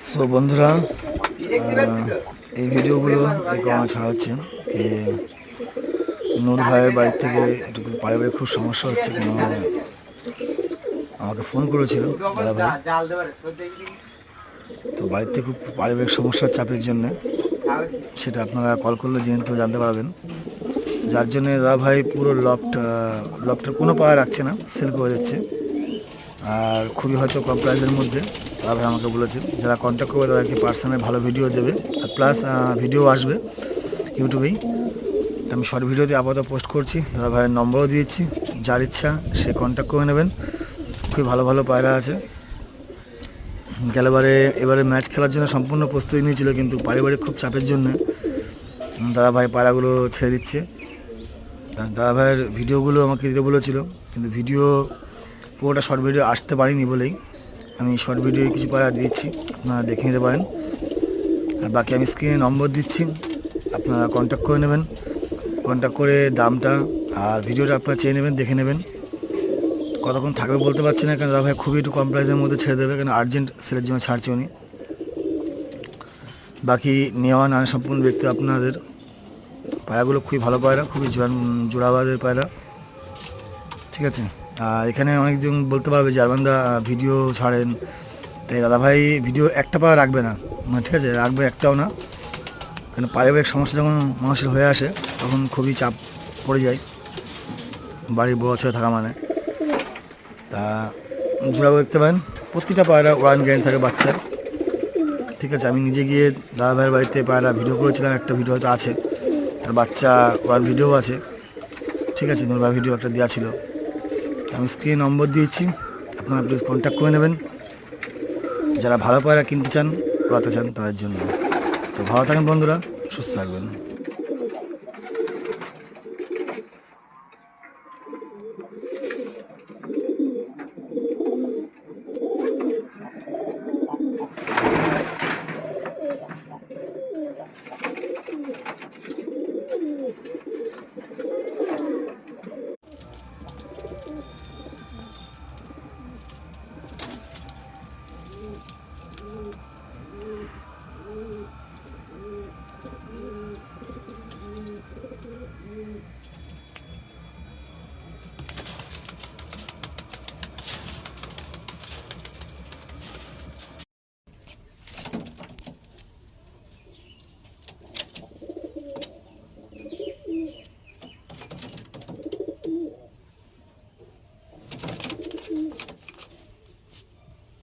So বন্ধুরা, এই ভিডিওগুলো এই কারণে ছাড়া হচ্ছে যে নূর ভাইয়ের বাড়ির থেকে একটু পারিবারিক খুব সমস্যা হচ্ছে। কেন আমাকে ফোন করেছিল দাদা ভাই, তো বাড়িতে খুব পারিবারিক সমস্যার চাপের জন্যে, সেটা আপনারা কল করলে যেহেতু জানতে পারবেন। যার জন্যে দাদা ভাই পুরো লফটের কোনো পাওয়া রাখছে না, সেল করে দিচ্ছে। আর খুবই হয়তো কম প্রাইসের মধ্যে দাদা ভাই আমাকে বলেছেন যারা কন্ট্যাক্ট করবে তাদেরকে পার্সোনালি ভালো ভিডিও দেবে, আর প্লাস ভিডিও আসবে ইউটিউবেই। আমি শর্ট ভিডিওতে আপাতত পোস্ট করছি, দাদা ভাইয়ের নম্বরও দিয়েছি, যার ইচ্ছা সে কন্ট্যাক্ট করে নেবেন। খুবই ভালো ভালো পায়রা আছে। এবারে ম্যাচ খেলার জন্য সম্পূর্ণ প্রস্তুতি নিয়েছিল, কিন্তু পারিবারিক খুব চাপের জন্য দাদা ভাই পায়রাগুলো ছেড়ে দিচ্ছে। দাদা ভাইয়ের ভিডিওগুলো আমাকে দিতে বলেছিল, কিন্তু ভিডিও পুরোটা শর্ট ভিডিও আসতে পারিনি বলেই আমি শর্ট ভিডিও কিছু পায়রা দিচ্ছি, আপনারা দেখে নিতে পারেন। আর বাকি আমি স্ক্রিনে নম্বর দিচ্ছি, আপনারা কন্ট্যাক্ট করে নেবেন। কন্ট্যাক্ট করে দামটা আর ভিডিওটা আপনারা চেয়ে নেবেন, দেখে নেবেন। কতক্ষণ থাকবে বলতে পারছি না, কারণ দাদা ভাই খুবই একটু কম প্রাইসের মধ্যে ছেড়ে দেবে, কারণ আর্জেন্ট সেলের জন্য ছাড়ছে উনি। বাকি নেওয়া না সম্পূর্ণ ব্যক্তি আপনাদের। পায়রাগুলো খুবই ভালো পায়রা, খুবই জোড়াবাদের পায়রা, ঠিক আছে। আর এখানে অনেকজন বলতে পারবে যে আরমানদা ভিডিও ছাড়েন, তাই দাদাভাই ভিডিও একটা পায়রা রাখবে না, ঠিক আছে, রাখবে একটাও না। কারণ পারিবারিক সমস্যা যখন মানুষের হয়ে আসে তখন খুবই চাপ পড়ে যায় বাড়ির বড় ছেলে থাকা মানে। তা জোড়াগুলো দেখতে পারেন, প্রতিটা পায়রা ওয়ান গ্যারেন্টি থাকে বাচ্চার, ঠিক আছে। আমি নিজে গিয়ে দাদা ভাইয়ের বাড়িতে পায়রা ভিডিও করেছিলাম, একটা ভিডিও হয়তো আছে, তার বাচ্চা ওয়ান ভিডিও আছে, ঠিক আছে। নূর ভাই ভিডিও একটা দেওয়া ছিল। আমি স্ক্রিনে নম্বর দিয়েছি, আপনারা প্লিজ কন্ট্যাক্ট করে নেবেন যারা ভালো পায়রা কিনতে চান, পড়াতে চান তাদের জন্য। তো ভালো থাকেন বন্ধুরা, সুস্থ থাকবেন।